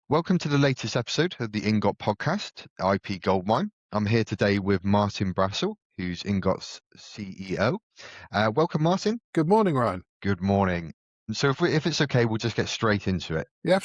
Welcome to the latest episode of the Ingot podcast, IP Goldmine. I'm here today with Martin Brassell, who's Ingot's CEO. Welcome, Martin. Good morning, Ryan. Good morning. So if it's okay, we'll just get straight into it. Yeah,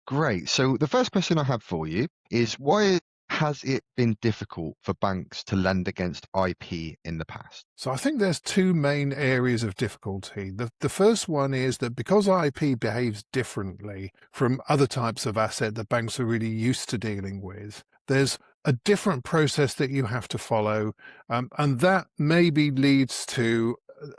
Great. So the first question I have for you is why has it been difficult for banks to lend against IP in the past? so I think there's two main areas of difficulty. The first one is that because IP behaves differently from other types of asset that banks are really used to dealing with, there's a different process that you have to follow, and that maybe leads to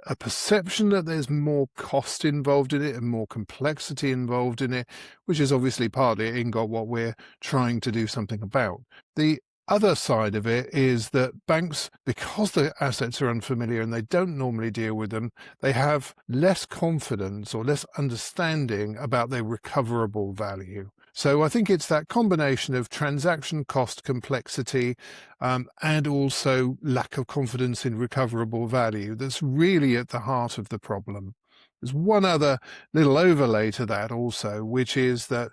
a perception that there's more cost involved in it and more complexity involved in it, which is obviously partly at Ingot what we're trying to do something about. The other side of it is that banks, because the assets are unfamiliar and they don't normally deal with them, they have less confidence or less understanding about their recoverable value. So I think it's that combination of transaction cost complexity and also lack of confidence in recoverable value that's really at the heart of the problem. There's one other little overlay to that also, which is that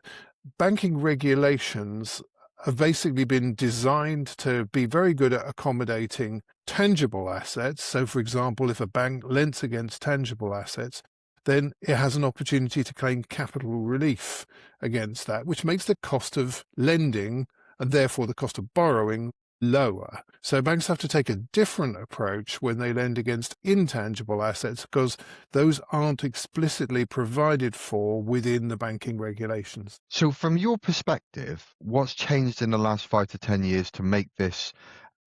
banking regulations have basically been designed to be very good at accommodating tangible assets. So, for example, if a bank lends against tangible assets, then it has an opportunity to claim capital relief against that, which makes the cost of lending and therefore the cost of borrowing lower. So banks have to take a different approach when they lend against intangible assets because those aren't explicitly provided for within the banking regulations. So from your perspective, what's changed in the last 5 to 10 years to make this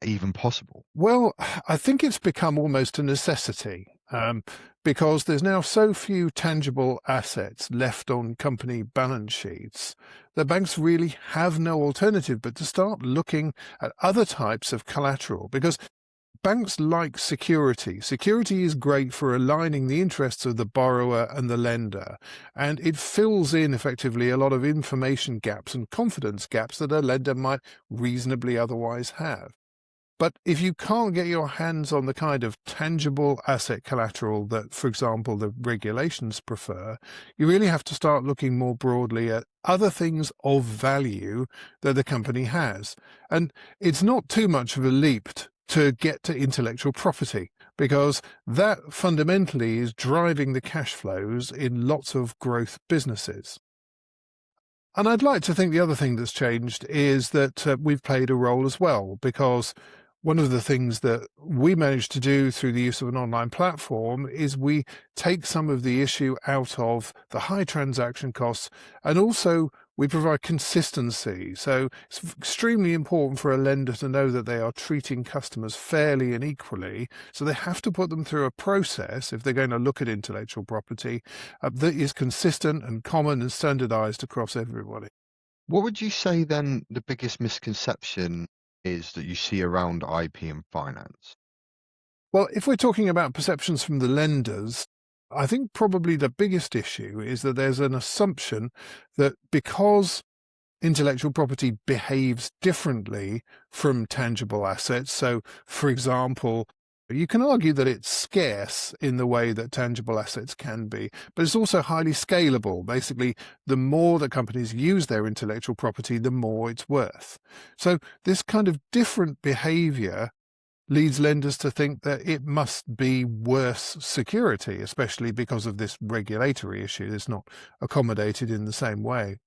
even possible? Well, I think it's become almost a necessity because there's now so few tangible assets left on company balance sheets that banks really have no alternative but to start looking at other types of collateral because banks like security. Security is great for aligning the interests of the borrower and the lender, and it fills in effectively a lot of information gaps and confidence gaps that a lender might reasonably otherwise have. But if you can't get your hands on the kind of tangible asset collateral that, for example, the regulations prefer, you really have to start looking more broadly at other things of value that the company has. And it's not too much of a leap to get to intellectual property, because that fundamentally is driving the cash flows in lots of growth businesses. And I'd like to think the other thing that's changed is that we've played a role as well, because one of the things that we managed to do through the use of an online platform is we take some of the issue out of the high transaction costs, and also we provide consistency. So it's extremely important for a lender to know that they are treating customers fairly and equally. So they have to put them through a process, if they're going to look at intellectual property, that is consistent and common and standardized across everybody. What would you say then the biggest misconception is that you see around IP and finance? Well, if we're talking about perceptions from the lenders, I think probably the biggest issue is that there's an assumption that because intellectual property behaves differently from tangible assets, so for example, you can argue that it's scarce in the way that tangible assets can be, but it's also highly scalable. Basically, the more that companies use their intellectual property, the more it's worth. So this kind of different behavior leads lenders to think that it must be worse security, especially because of this regulatory issue. It's not accommodated in the same way.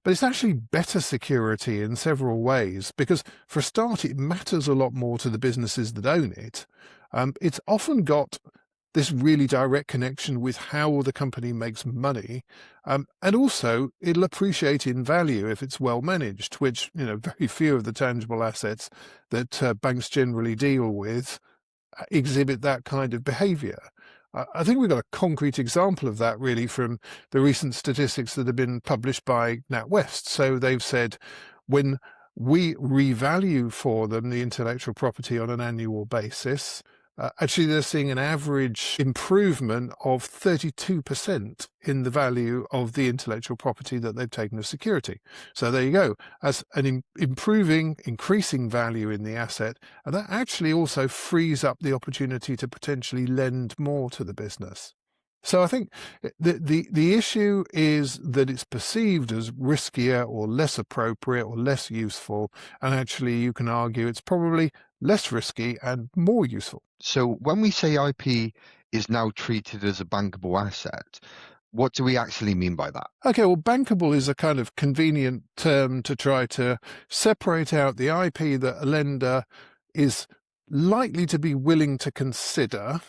But it's actually better security in several ways, because for a start, it matters a lot more to the businesses that own it. It's often got this really direct connection with how the company makes money. And also, it'll appreciate in value if it's well managed, which, very few of the tangible assets that banks generally deal with exhibit that kind of behavior. I think we've got a concrete example of that really from the recent statistics that have been published by NatWest. So they've said when we revalue for them the intellectual property on an annual basis, actually they're seeing an average improvement of 32% in the value of the intellectual property that they've taken as security. So there you go, as an increasing value in the asset, and that actually also frees up the opportunity to potentially lend more to the business. So I think the issue is that it's perceived as riskier or less appropriate or less useful, and actually you can argue it's probably less risky and more useful. So when we say IP is now treated as a bankable asset, what do we actually mean by that? Okay, well, bankable is a kind of convenient term to try to separate out the IP that a lender is likely to be willing to consider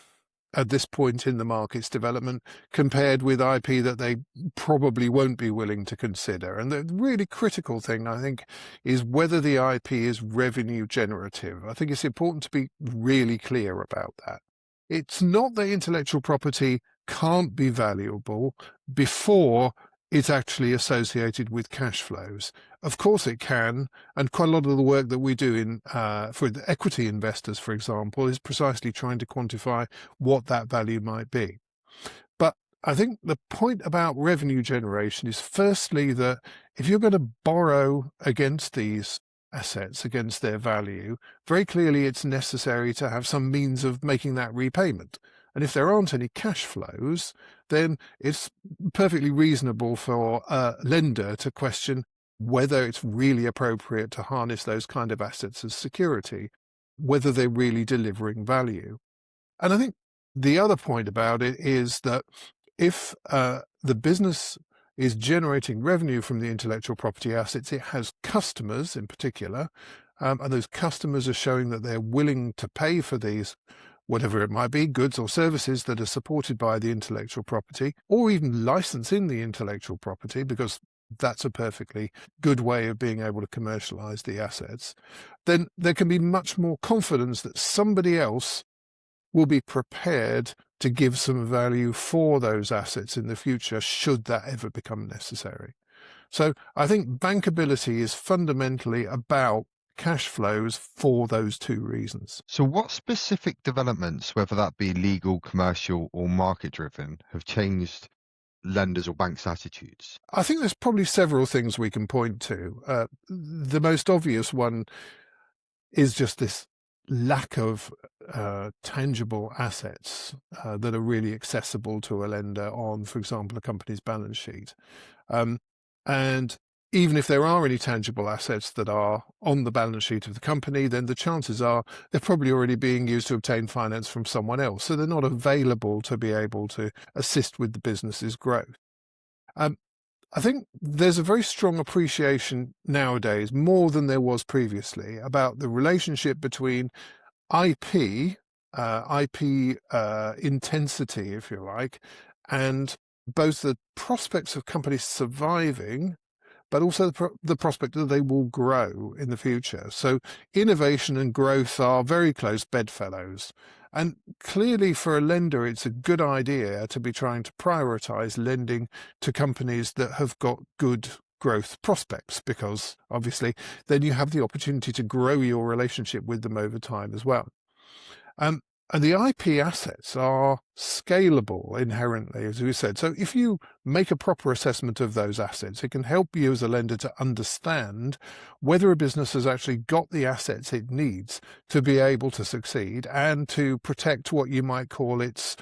at this point in the market's development compared with IP that they probably won't be willing to consider. And the really critical thing, I think, is whether the IP is revenue generative. I think it's important to be really clear about that. It's not that intellectual property can't be valuable before it's actually associated with cash flows. Of course it can, and quite a lot of the work that we do for the equity investors, for example, is precisely trying to quantify what that value might be. But I think the point about revenue generation is firstly that if you're going to borrow against these assets, against their value, very clearly it's necessary to have some means of making that repayment. And if there aren't any cash flows, then it's perfectly reasonable for a lender to question whether it's really appropriate to harness those kind of assets as security, whether they're really delivering value. And I think the other point about it is that if the business is generating revenue from the intellectual property assets, it has customers in particular, and those customers are showing that they're willing to pay for these, whatever it might be, goods or services that are supported by the intellectual property, or even licensing the intellectual property, because that's a perfectly good way of being able to commercialize the assets, then there can be much more confidence that somebody else will be prepared to give some value for those assets in the future, should that ever become necessary. So I think bankability is fundamentally about cash flows for those two reasons. So what specific developments, whether that be legal, commercial, or market-driven, have changed lenders' or banks' attitudes? I think there's probably several things we can point to. The most obvious one is just this lack of tangible assets that are really accessible to a lender on, for example, a company's balance sheet. And even if there are any tangible assets that are on the balance sheet of the company, then the chances are they're probably already being used to obtain finance from someone else. So they're not available to be able to assist with the business's growth. I think there's a very strong appreciation nowadays, more than there was previously, about the relationship between IP, IP intensity, if you like, and both the prospects of companies surviving, but also the prospect that they will grow in the future. So innovation and growth are very close bedfellows. And clearly for a lender, it's a good idea to be trying to prioritize lending to companies that have got good growth prospects, because obviously then you have the opportunity to grow your relationship with them over time as well. And the IP assets are scalable inherently, as we said. So if you make a proper assessment of those assets, it can help you as a lender to understand whether a business has actually got the assets it needs to be able to succeed and to protect what you might call its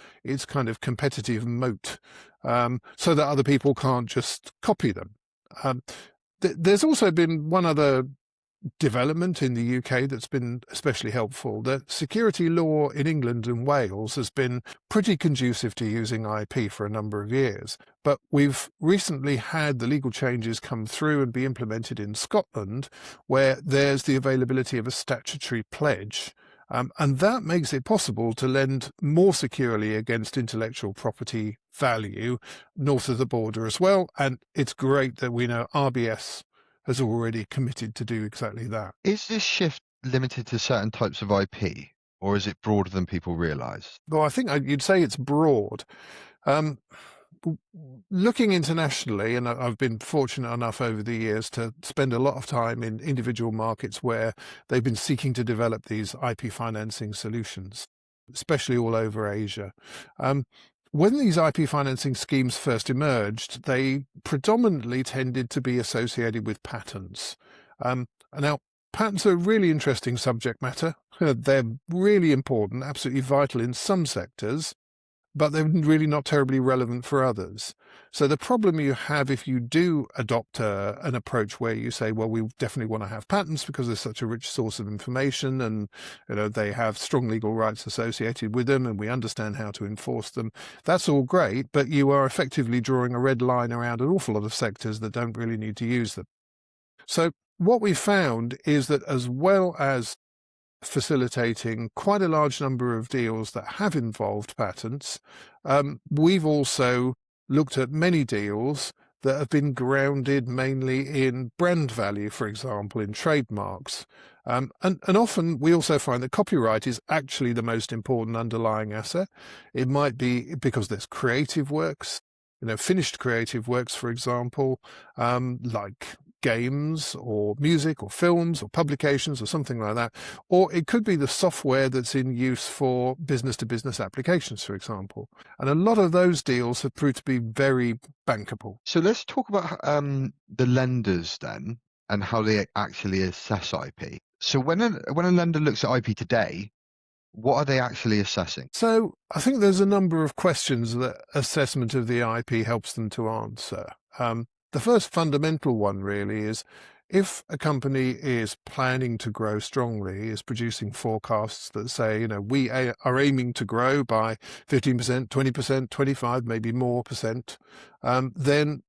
kind of competitive moat, so that other people can't just copy them. There's also been one other development in the UK that's been especially helpful. The security law in England and Wales has been pretty conducive to using IP for a number of years, but we've recently had the legal changes come through and be implemented in Scotland, where there's the availability of a statutory pledge. And that makes it possible to lend more securely against intellectual property value north of the border as well. And it's great that we know RBS has already committed to do exactly that. Is this shift limited to certain types of IP, or is it broader than people realise? Well, I think you'd say it's broad. Looking internationally, and I've been fortunate enough over the years to spend a lot of time in individual markets where they've been seeking to develop these IP financing solutions, especially all over Asia. When these IP financing schemes first emerged, they predominantly tended to be associated with patents. Now, patents are a really interesting subject matter. They're really important, absolutely vital in some sectors. but they're really not terribly relevant for others. So the problem you have if you do adopt an approach where you say, well, we definitely want to have patents because they're such a rich source of information, and they have strong legal rights associated with them, and we understand how to enforce them. That's all great, but you are effectively drawing a red line around an awful lot of sectors that don't really need to use them. So what we found is that as well as facilitating quite a large number of deals that have involved patents, we've also looked at many deals that have been grounded mainly in brand value, for example, in trademarks. And often we also find that copyright is actually the most important underlying asset. It might be because there's creative works, finished creative works, for example, like games or music or films or publications or something like that. Or it could be the software that's in use for business-to-business applications, for example. And a lot of those deals have proved to be very bankable. So let's talk about the lenders then and how they actually assess IP. So when a lender looks at IP today, what are they actually assessing? So I think there's a number of questions that assessment of the IP helps them to answer. The first fundamental one really is if a company is planning to grow strongly, is producing forecasts that say, we are aiming to grow by 15%, 20%, 25, maybe more percent, then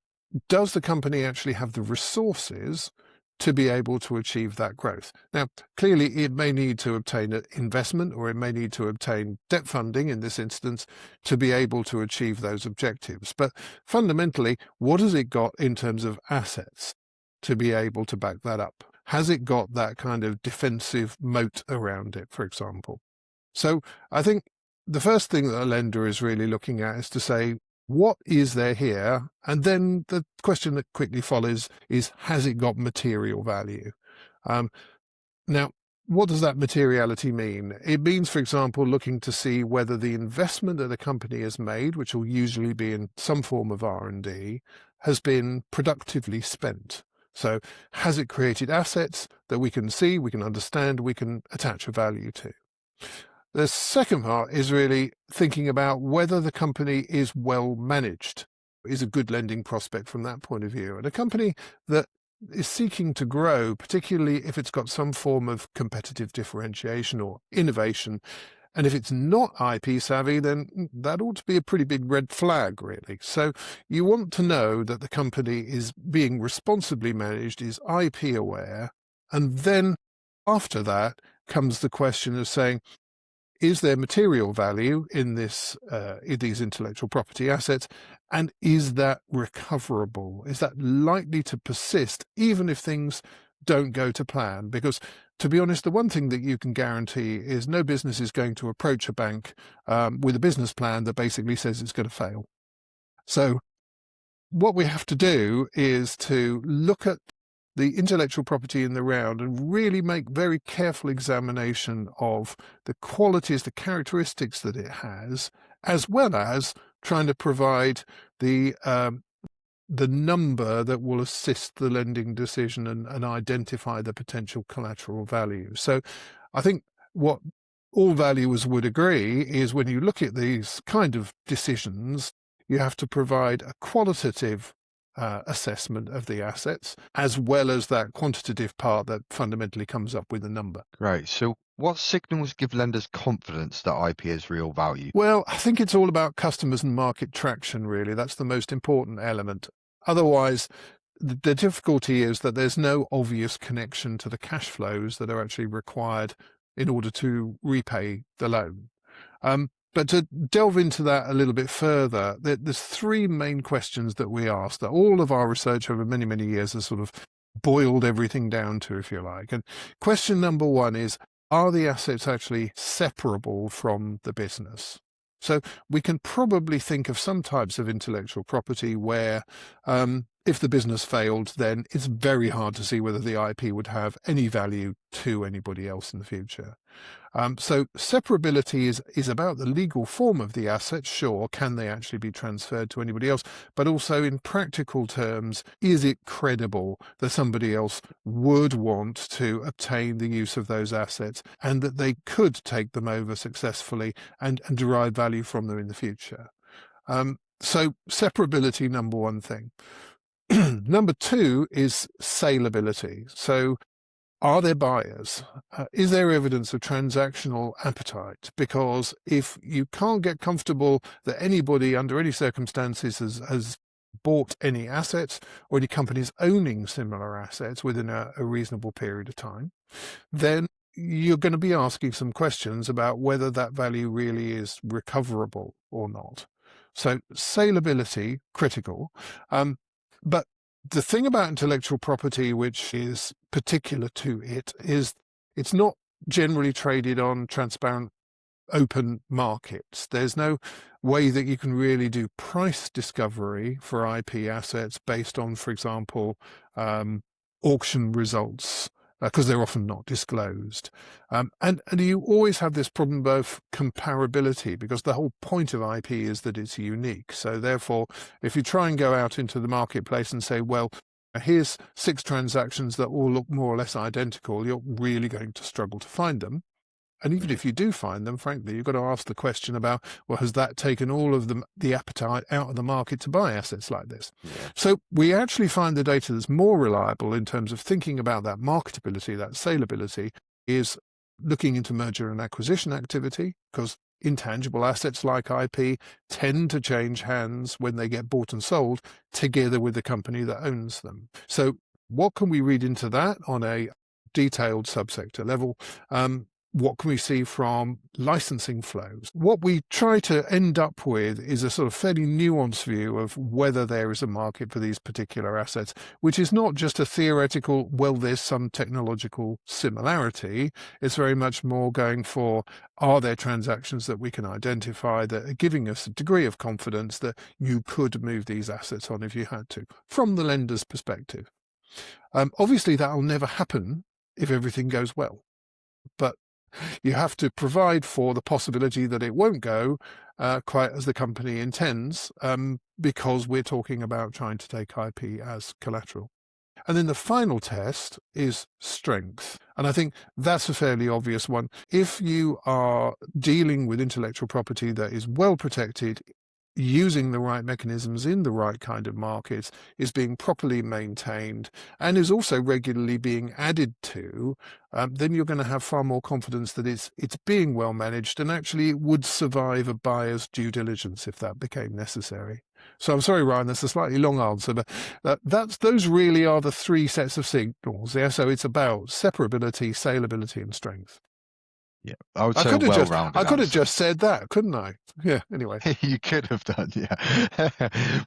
does the company actually have the resources to be able to achieve that growth? Now, clearly, it may need to obtain an investment, or it may need to obtain debt funding in this instance to be able to achieve those objectives. But fundamentally, what has it got in terms of assets to be able to back that up? Has it got that kind of defensive moat around it, for example? So I think the first thing that a lender is really looking at is to say, what is there here? And then the question that quickly follows is, has it got material value? Now, what does that materiality mean? It means, for example, looking to see whether the investment that a company has made, which will usually be in some form of R&D, has been productively spent. So has it created assets that we can see, we can understand, we can attach a value to? The second part is really thinking about whether the company is well managed, is a good lending prospect from that point of view. And a company that is seeking to grow, particularly if it's got some form of competitive differentiation or innovation, and if it's not IP savvy, then that ought to be a pretty big red flag, really. So you want to know that the company is being responsibly managed, is IP aware, and then after that comes the question of saying, is there material value in these intellectual property assets, and is that recoverable? Is that likely to persist even if things don't go to plan? Because, to be honest, the one thing that you can guarantee is no business is going to approach a bank with a business plan that basically says it's going to fail. So what we have to do is to look at the intellectual property in the round and really make very careful examination of the qualities, the characteristics that it has, as well as trying to provide the number that will assist the lending decision and identify the potential collateral value. So I think what all valuers would agree is when you look at these kind of decisions, you have to provide a qualitative assessment of the assets, as well as that quantitative part that fundamentally comes up with a number. Right. So what signals give lenders confidence that IP has real value? Well, I think it's all about customers and market traction, really. That's the most important element. Otherwise, the difficulty is that there's no obvious connection to the cash flows that are actually required in order to repay the loan. But to delve into that a little bit further, there's three main questions that we ask that all of our research over many, many years has sort of boiled everything down to, if you like. And question number one is, are the assets actually separable from the business? So we can probably think of some types of intellectual property where if the business failed, then it's very hard to see whether the IP would have any value to anybody else in the future. So separability is about the legal form of the asset. Sure, can they actually be transferred to anybody else? But also in practical terms, is it credible that somebody else would want to obtain the use of those assets and that they could take them over successfully and derive value from them in the future? So separability, number one thing. Number two is saleability. So are there buyers? Is there evidence of transactional appetite? Because if you can't get comfortable that anybody under any circumstances has bought any assets or any companies owning similar assets within a reasonable period of time, then you're going to be asking some questions about whether that value really is recoverable or not. So saleability, critical. But the thing about intellectual property, which is particular to it, is it's not generally traded on transparent, open markets. There's no way that you can really do price discovery for IP assets based on, for example, auction results, because they're often not disclosed. And you always have this problem of comparability, because the whole point of IP is that it's unique. So therefore, if you try and go out into the marketplace and say, well, here's 6 transactions that all look more or less identical, you're really going to struggle to find them. And even if you do find them, frankly, you've got to ask the question about, well, has that taken all of the appetite out of the market to buy assets like this? Yeah. So we actually find the data that's more reliable in terms of thinking about that marketability, that saleability, is looking into merger and acquisition activity, because intangible assets like IP tend to change hands when they get bought and sold together with the company that owns them. So what can we read into that on a detailed subsector level? What can we see from licensing flows? What we try to end up with is a sort of fairly nuanced view of whether there is a market for these particular assets, which is not just a theoretical, well, there's some technological similarity. It's very much more going for, are there transactions that we can identify that are giving us a degree of confidence that you could move these assets on if you had to, from the lender's perspective. Obviously, that will never happen if everything goes well. But you have to provide for the possibility that it won't go quite as the company intends, because we're talking about trying to take IP as collateral. And then the final test is strength. And I think that's a fairly obvious one. If you are dealing with intellectual property that is well protected, using the right mechanisms in the right kind of markets, is being properly maintained, and is also regularly being added to, then you're going to have far more confidence that it's being well managed, and actually it would survive a buyer's due diligence if that became necessary. So I'm sorry, Ryan, that's a slightly long answer, but those really are the 3 sets of signals. Yeah, so it's about separability, saleability, and strength. Yeah, I would say a well-rounded I could have just said that, couldn't I? Yeah, anyway. You could have done, yeah.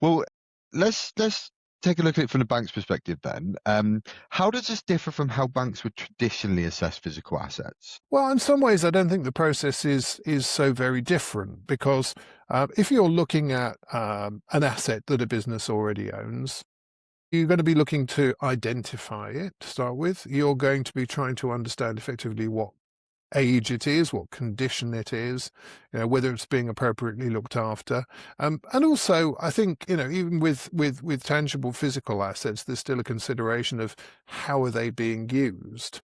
Well, let's take a look at it from the bank's perspective then. How does this differ from how banks would traditionally assess physical assets? Well, in some ways, I don't think the process is so very different, because if you're looking at an asset that a business already owns, you're going to be looking to identify it to start with. You're going to be trying to understand effectively what age it is, what condition it is, whether it's being appropriately looked after. And also, I think, even with tangible physical assets, there's still a consideration of how are they being used.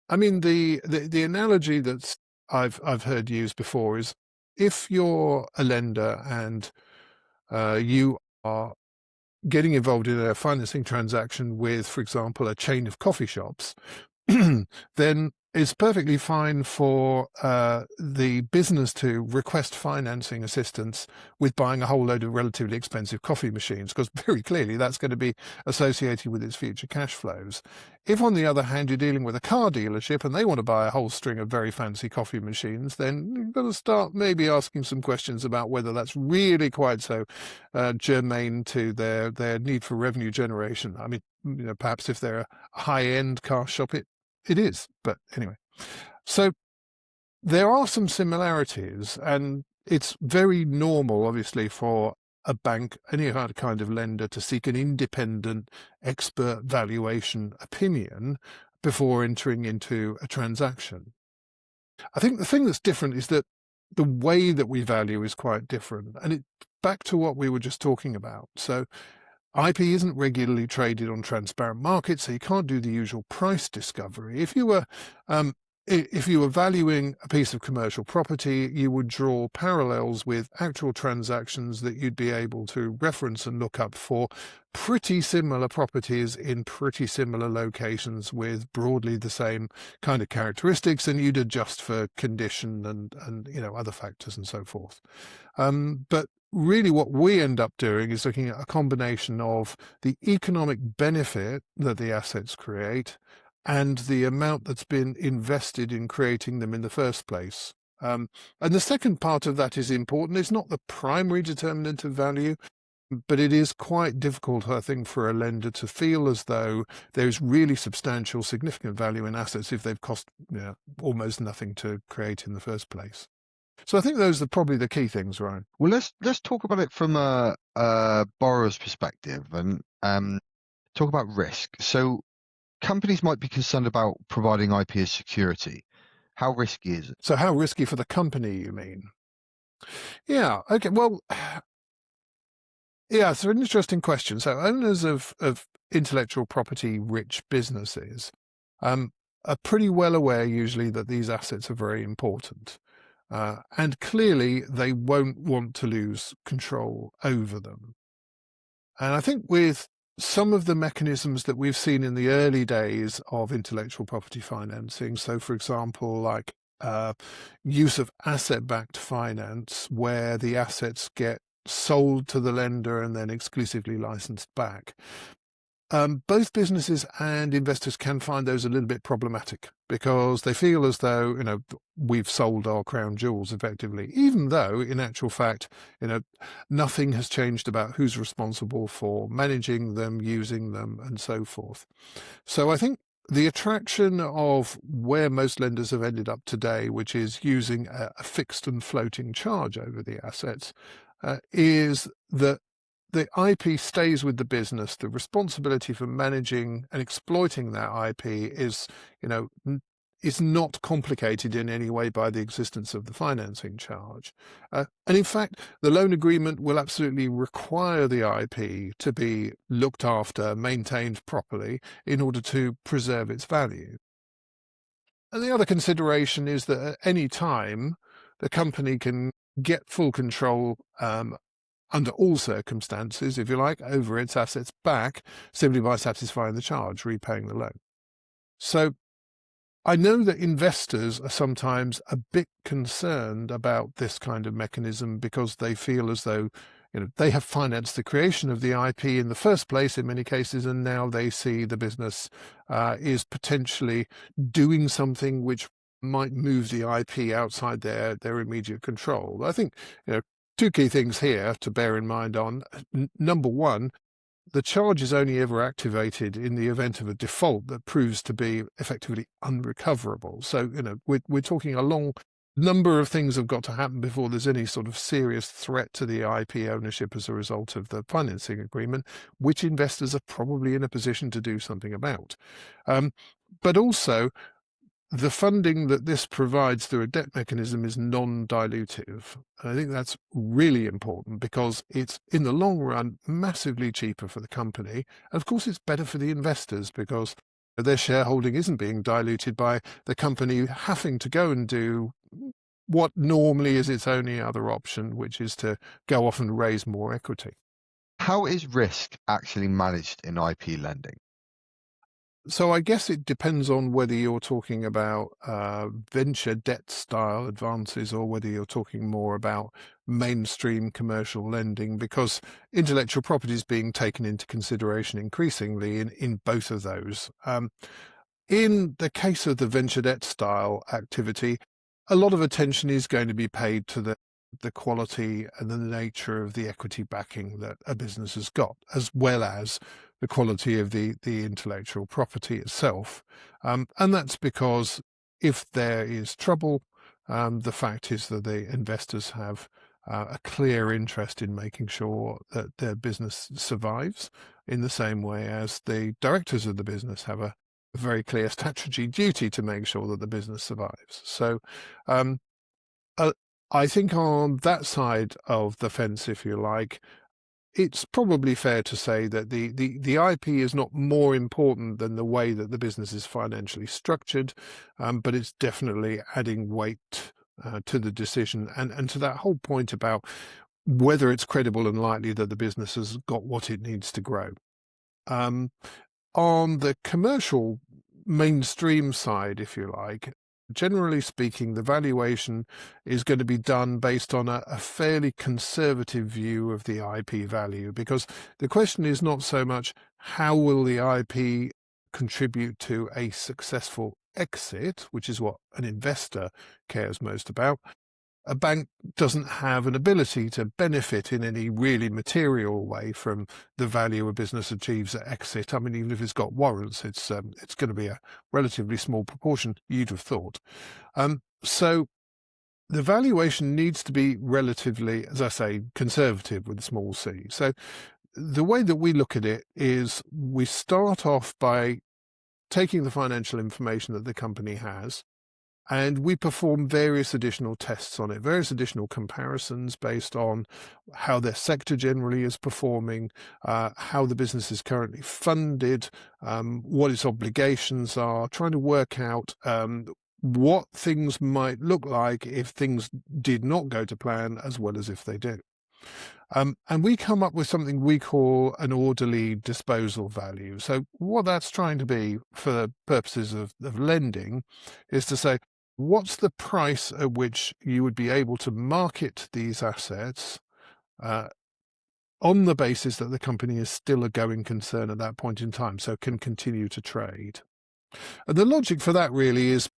I mean, the analogy that I've heard used before is, if you're a lender and you are getting involved in a financing transaction with, for example, a chain of coffee shops, then it's perfectly fine for the business to request financing assistance with buying a whole load of relatively expensive coffee machines, because very clearly that's going to be associated with its future cash flows. If, on the other hand, you're dealing with a car dealership and they want to buy a whole string of very fancy coffee machines, then you've got to start maybe asking some questions about whether that's really quite so germane to their need for revenue generation. I mean, perhaps if they're a high-end car shop, it is, but anyway. So there are some similarities, and it's very normal, obviously, for a bank, any other kind of lender, to seek an independent expert valuation opinion before entering into a transaction. I think the thing that's different is that the way that we value is quite different. And it's back to what we were just talking about. So IP isn't regularly traded on transparent markets, so you can't do the usual price discovery. If you were valuing a piece of commercial property, you would draw parallels with actual transactions that you'd be able to reference and look up for pretty similar properties in pretty similar locations with broadly the same kind of characteristics, and you'd adjust for condition and other factors and so forth. But really what we end up doing is looking at a combination of the economic benefit that the assets create and the amount that's been invested in creating them in the first place. And the second part of that is important. It's not the primary determinant of value, but it is quite difficult, I think, for a lender to feel as though there's really substantial, significant value in assets if they've cost almost nothing to create in the first place. So I think those are probably the key things, Ryan. Well, let's talk about it from a borrower's perspective and talk about risk. So companies might be concerned about providing IP as security. How risky is it? So how risky for the company, you mean? Yeah, okay, well, yeah, it's an interesting question. So owners of intellectual property rich businesses are pretty well aware usually that these assets are very important. And clearly they won't want to lose control over them. And I think with some of the mechanisms that we've seen in the early days of intellectual property financing, so for example, like use of asset-backed finance, where the assets get sold to the lender and then exclusively licensed back, both businesses and investors can find those a little bit problematic because they feel as though, we've sold our crown jewels effectively, even though in actual fact, nothing has changed about who's responsible for managing them, using them, and so forth. So I think the attraction of where most lenders have ended up today, which is using a fixed and floating charge over the assets, is that the IP stays with the business. The responsibility for managing and exploiting that IP is not complicated in any way by the existence of the financing charge. And in fact, the loan agreement will absolutely require the IP to be looked after, maintained properly in order to preserve its value. And the other consideration is that at any time, the company can get full control under all circumstances, if you like, over its assets back simply by satisfying the charge, repaying the loan. So I know that investors are sometimes a bit concerned about this kind of mechanism because they feel as though they have financed the creation of the IP in the first place in many cases, and now they see the business is potentially doing something which might move the IP outside their immediate control. I think two key things here to bear in mind on. Number one, the charge is only ever activated in the event of a default that proves to be effectively unrecoverable. So, we're talking a long number of things have got to happen before there's any sort of serious threat to the IP ownership as a result of the financing agreement, which investors are probably in a position to do something about. But also, the funding that this provides through a debt mechanism is non-dilutive. And I think that's really important because it's, in the long run, massively cheaper for the company. And of course, it's better for the investors because their shareholding isn't being diluted by the company having to go and do what normally is its only other option, which is to go off and raise more equity. How is risk actually managed in IP lending? So I guess it depends on whether you're talking about venture debt style advances or whether you're talking more about mainstream commercial lending, because intellectual property is being taken into consideration increasingly in both of those. In the case of the venture debt style activity, a lot of attention is going to be paid to the quality and the nature of the equity backing that a business has got, as well as the quality of the intellectual property itself. And that's because if there is trouble, the fact is that the investors have a clear interest in making sure that their business survives, in the same way as the directors of the business have a very clear statutory duty to make sure that the business survives. So um, I think on that side of the fence, if you like, it's probably fair to say that the IP is not more important than the way that the business is financially structured, but it's definitely adding weight to the decision and to that whole point about whether it's credible and likely that the business has got what it needs to grow. On the commercial mainstream side, if you like, generally speaking, the valuation is going to be done based on a fairly conservative view of the IP value, because the question is not so much how will the IP contribute to a successful exit, which is what an investor cares most about. A bank doesn't have an ability to benefit in any really material way from the value a business achieves at exit. I mean, even if it's got warrants, it's going to be a relatively small proportion, you'd have thought. So the valuation needs to be relatively, as I say, conservative with a small c. So the way that we look at it is we start off by taking the financial information that the company has, and we perform various additional tests on it, various additional comparisons based on how their sector generally is performing, how the business is currently funded, what its obligations are, trying to work out what things might look like if things did not go to plan as well as if they do. And we come up with something we call an orderly disposal value. So what that's trying to be for the purposes of lending is to say, what's the price at which you would be able to market these assets on the basis that the company is still a going concern at that point in time, so can continue to trade? And the logic for that really is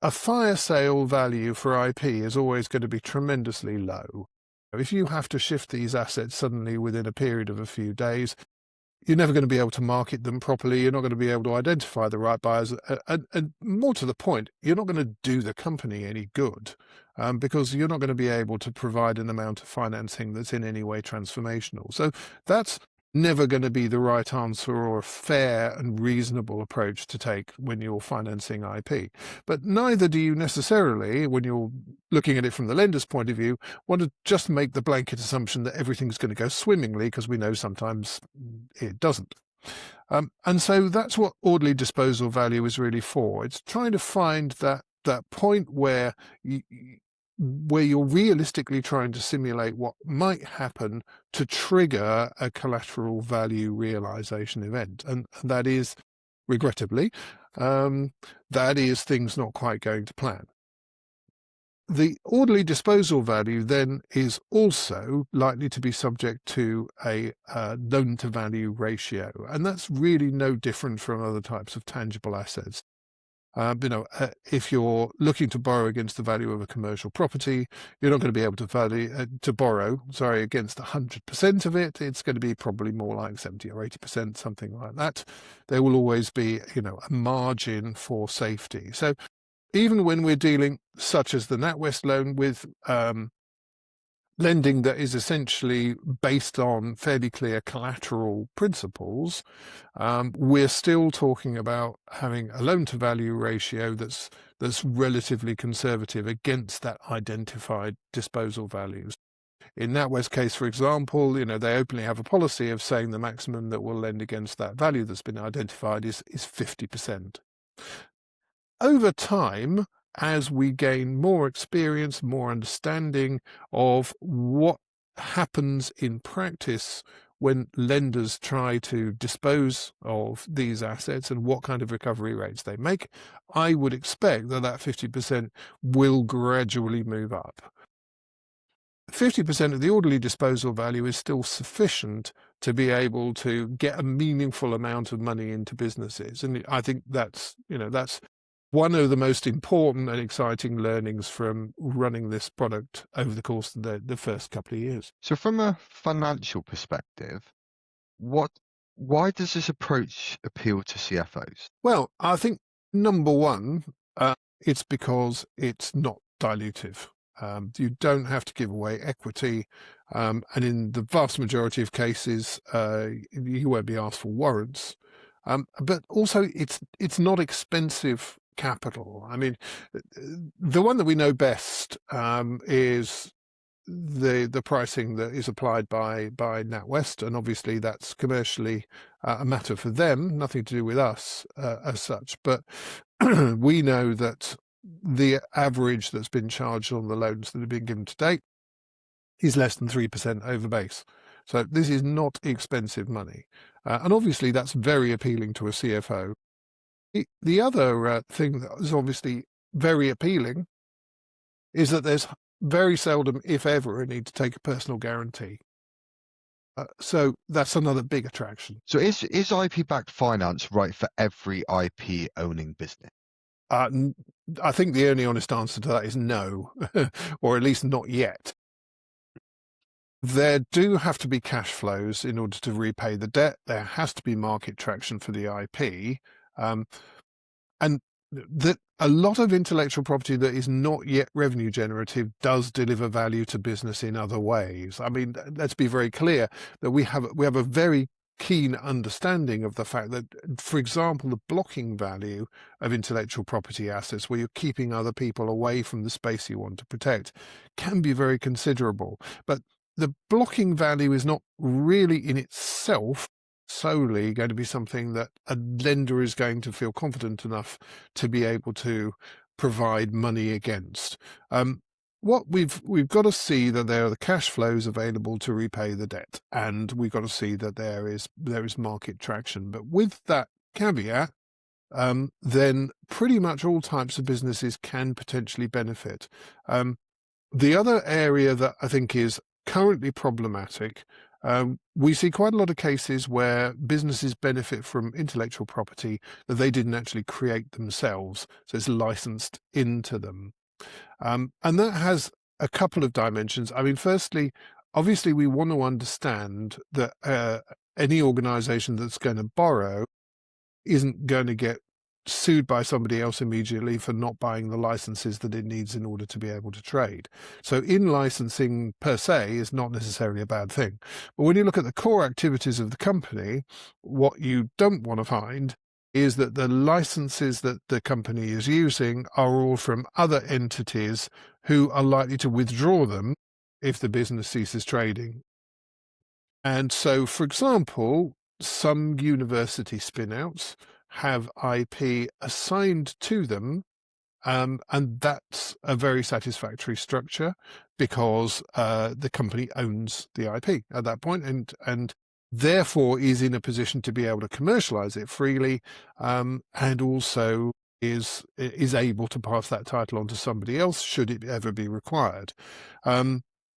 a fire sale value for IP is always going to be tremendously low. If you have to shift these assets suddenly within a period of a few days, you're never going to be able to market them properly. You're not going to be able to identify the right buyers. And more to the point, you're not going to do the company any good because you're not going to be able to provide an amount of financing that's in any way transformational. So that's never going to be the right answer or a fair and reasonable approach to take when you're financing IP. But neither do you necessarily, when you're looking at it from the lender's point of view, want to just make the blanket assumption that everything's going to go swimmingly, because we know sometimes it doesn't. And so that's what orderly disposal value is really for. It's trying to find that point where you're realistically trying to simulate what might happen to trigger a collateral value realization event. And that is, regrettably, that is things not quite going to plan. The orderly disposal value then is also likely to be subject to a loan-to-value ratio, and that's really no different from other types of tangible assets. If you're looking to borrow against the value of a commercial property, you're not going to be able to borrow against 100% of it. It's going to be probably more like 70 or 80%, something like that. There will always be, a margin for safety. So even when we're dealing, such as the NatWest loan, with lending that is essentially based on fairly clear collateral principles, we're still talking about having a loan-to-value ratio that's relatively conservative against that identified disposal values. In NatWest's case, for example, they openly have a policy of saying the maximum that will lend against that value that's been identified is 50%. Over time, as we gain more experience, more understanding of what happens in practice when lenders try to dispose of these assets and what kind of recovery rates they make, I would expect that 50% will gradually move up. 50% of the orderly disposal value is still sufficient to be able to get a meaningful amount of money into businesses. And I think that's one of the most important and exciting learnings from running this product over the course of the first couple of years. So from a financial perspective, why does this approach appeal to CFOs? Well, I think number one, it's because it's not dilutive. You don't have to give away equity, and in the vast majority of cases, you won't be asked for warrants. But also, it's not expensive capital. I mean, the one that we know best is the pricing that is applied by NatWest, and obviously that's commercially a matter for them, nothing to do with us as such. But we know that the average that's been charged on the loans that have been given to date is less than 3% over base. So this is not expensive money. And obviously that's very appealing to a CFO. The other thing that is obviously very appealing is that there's very seldom, if ever, a need to take a personal guarantee. So that's another big attraction. So is IP-backed finance right for every IP owning business? I think the only honest answer to that is no, or at least not yet. There do have to be cash flows in order to repay the debt. There has to be market traction for the IP. And that a lot of intellectual property that is not yet revenue generative does deliver value to business in other ways. I mean, let's be very clear that we have a very keen understanding of the fact that, for example, the blocking value of intellectual property assets, where you're keeping other people away from the space you want to protect, can be very considerable. But the blocking value is not really in itself solely going to be something that a lender is going to feel confident enough to be able to provide money against. What we've got to see that there are the cash flows available to repay the debt, and we've got to see that there is market traction. But with that caveat, then pretty much all types of businesses can potentially benefit. The other area that I think is currently problematic, we see quite a lot of cases where businesses benefit from intellectual property that they didn't actually create themselves, so it's licensed into them. And that has a couple of dimensions. I mean, firstly, obviously we want to understand that any organization that's going to borrow isn't going to get sued by somebody else immediately for not buying the licenses that it needs in order to be able to trade. So in licensing per se is not necessarily a bad thing. But when you look at the core activities of the company, what you don't want to find is that the licenses that the company is using are all from other entities who are likely to withdraw them if the business ceases trading. And so, for example, some university spin-outs have IP assigned to them, and that's a very satisfactory structure because the company owns the IP at that point and therefore is in a position to be able to commercialize it freely, and also is able to pass that title on to somebody else should it ever be required.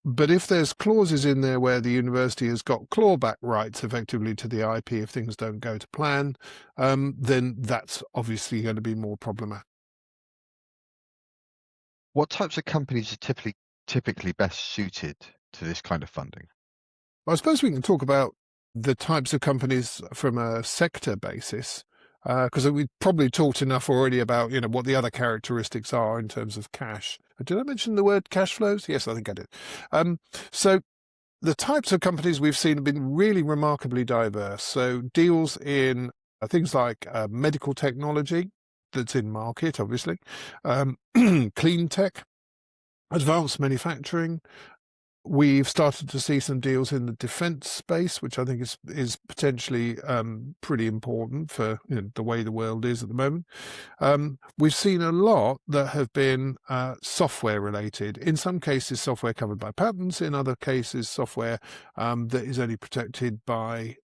But if there's clauses in there where the university has got clawback rights effectively to the IP if things don't go to plan, then that's obviously going to be more problematic. What types of companies are typically best suited to this kind of funding? Well, I suppose we can talk about the types of companies from a sector basis, because we've probably talked enough already about what the other characteristics are in terms of cash. Did I mention the word cash flows? Yes, I think I did. So the types of companies we've seen have been really remarkably diverse. So deals in things like medical technology that's in market, obviously, clean tech, advanced manufacturing. We've started to see some deals in the defense space, which I think is potentially pretty important for the way the world is at the moment. We've seen a lot that have been software related. In some cases, software covered by patents. In other cases, software that is only protected by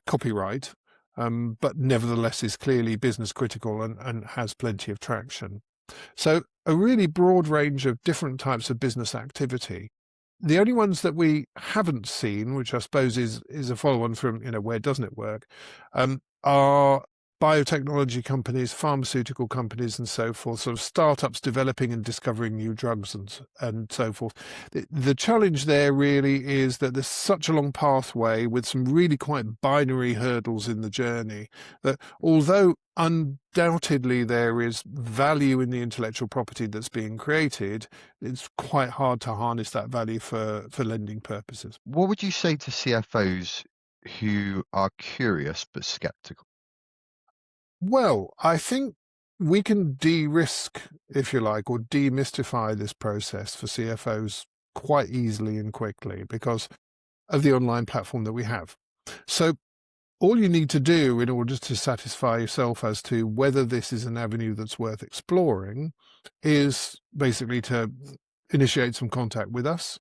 copyright, but nevertheless is clearly business critical and has plenty of traction. So a really broad range of different types of business activity. The only ones that we haven't seen, which I suppose is a follow-on from where doesn't it work, are biotechnology companies, pharmaceutical companies, and so forth, sort of startups developing and discovering new drugs and so forth. The challenge there really is that there's such a long pathway with some really quite binary hurdles in the journey that although undoubtedly there is value in the intellectual property that's being created, it's quite hard to harness that value for lending purposes. What would you say to CFOs who are curious but skeptical? Well, I think we can de-risk, if you like, or demystify this process for CFOs quite easily and quickly because of the online platform that we have. So all you need to do in order to satisfy yourself as to whether this is an avenue that's worth exploring is basically to initiate some contact with us,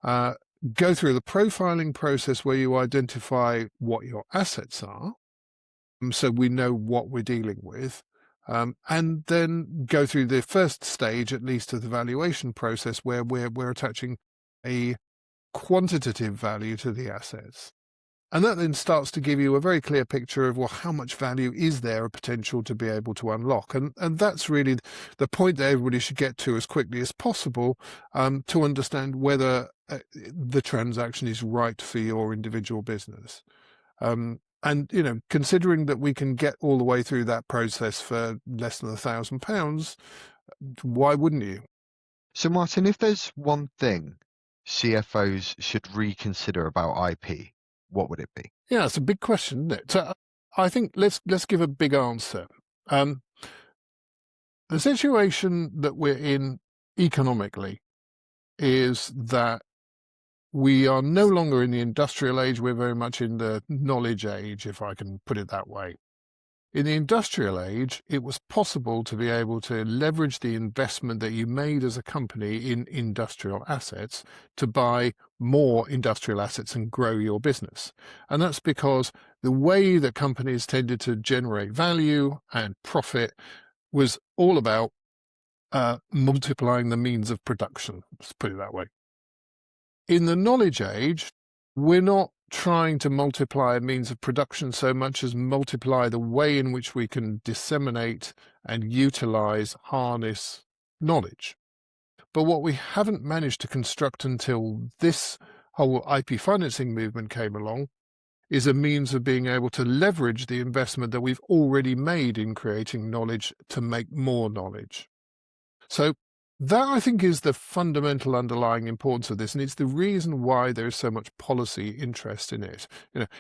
go through the profiling process where you identify what your assets are, so we know what we're dealing with, and then go through the first stage, at least, of the valuation process where we're attaching a quantitative value to the assets. And that then starts to give you a very clear picture of, well, how much value is there a potential to be able to unlock? And that's really the point that everybody should get to as quickly as possible, to understand whether the transaction is right for your individual business. And, considering that we can get all the way through that process for less than £1,000, why wouldn't you? So, Martin, if there's one thing CFOs should reconsider about IP, what would it be? Yeah, it's a big question, isn't it? So I think let's give a big answer. The situation that we're in economically is that we are no longer in the industrial age. We're very much in the knowledge age, if I can put it that way. In the industrial age, it was possible to be able to leverage the investment that you made as a company in industrial assets to buy more industrial assets and grow your business. And that's because the way that companies tended to generate value and profit was all about multiplying the means of production, let's put it that way. In the knowledge age, we're not trying to multiply a means of production so much as multiply the way in which we can disseminate and utilize, harness knowledge. But what we haven't managed to construct until this whole IP financing movement came along is a means of being able to leverage the investment that we've already made in creating knowledge to make more knowledge. So that, I think, is the fundamental underlying importance of this, and it's the reason why there is so much policy interest in it.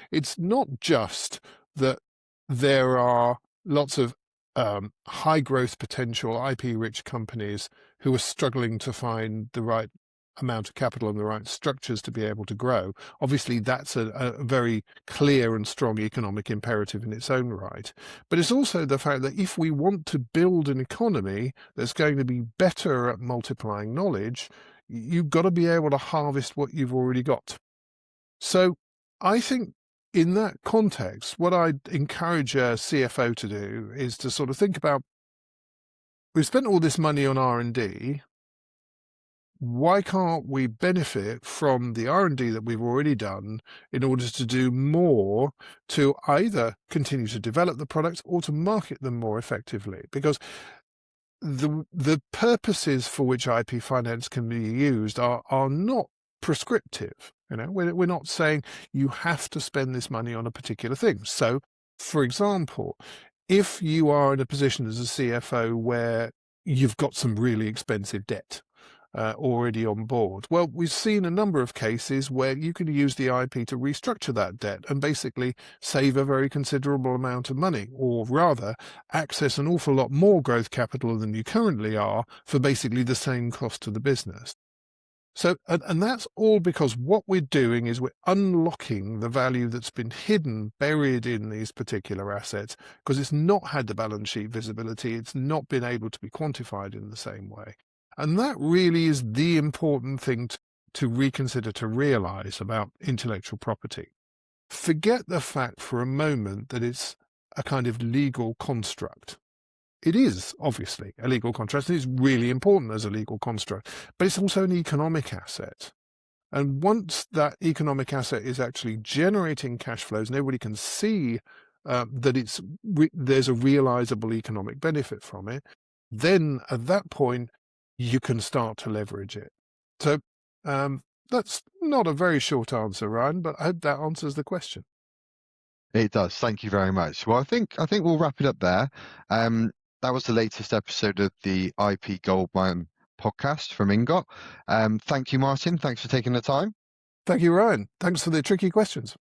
It's not just that there are lots of high growth potential IP-rich companies who are struggling to find the right amount of capital and the right structures to be able to grow. Obviously, that's a very clear and strong economic imperative in its own right. But it's also the fact that if we want to build an economy that's going to be better at multiplying knowledge, you've got to be able to harvest what you've already got. So I think in that context, what I'd encourage a CFO to do is to sort of think about, we've spent all this money on R&D, why can't we benefit from the R&D that we've already done in order to do more to either continue to develop the products or to market them more effectively? Because the purposes for which IP finance can be used are not prescriptive. We're not saying you have to spend this money on a particular thing. So, for example, if you are in a position as a CFO where you've got some really expensive debt already on board, well, we've seen a number of cases where you can use the IP to restructure that debt and basically save a very considerable amount of money, or rather access an awful lot more growth capital than you currently are for basically the same cost to the business. So, and that's all because what we're doing is we're unlocking the value that's been hidden, buried in these particular assets, because it's not had the balance sheet visibility, it's not been able to be quantified in the same way. And that really is the important thing to reconsider, to realize about intellectual property. Forget the fact for a moment that it's a kind of legal construct. It is obviously a legal construct, and it's really important as a legal construct, but it's also an economic asset. And once that economic asset is actually generating cash flows and everybody can see that there's a realizable economic benefit from it, then at that point you can start to leverage it. So that's not a very short answer, Ryan, but I hope that answers the question. It does. Thank you very much. Well, I think we'll wrap it up there. That was the latest episode of the IP Goldmine podcast from Ingot. Thank you, Martin. Thanks for taking the time. Thank you, Ryan. Thanks for the tricky questions.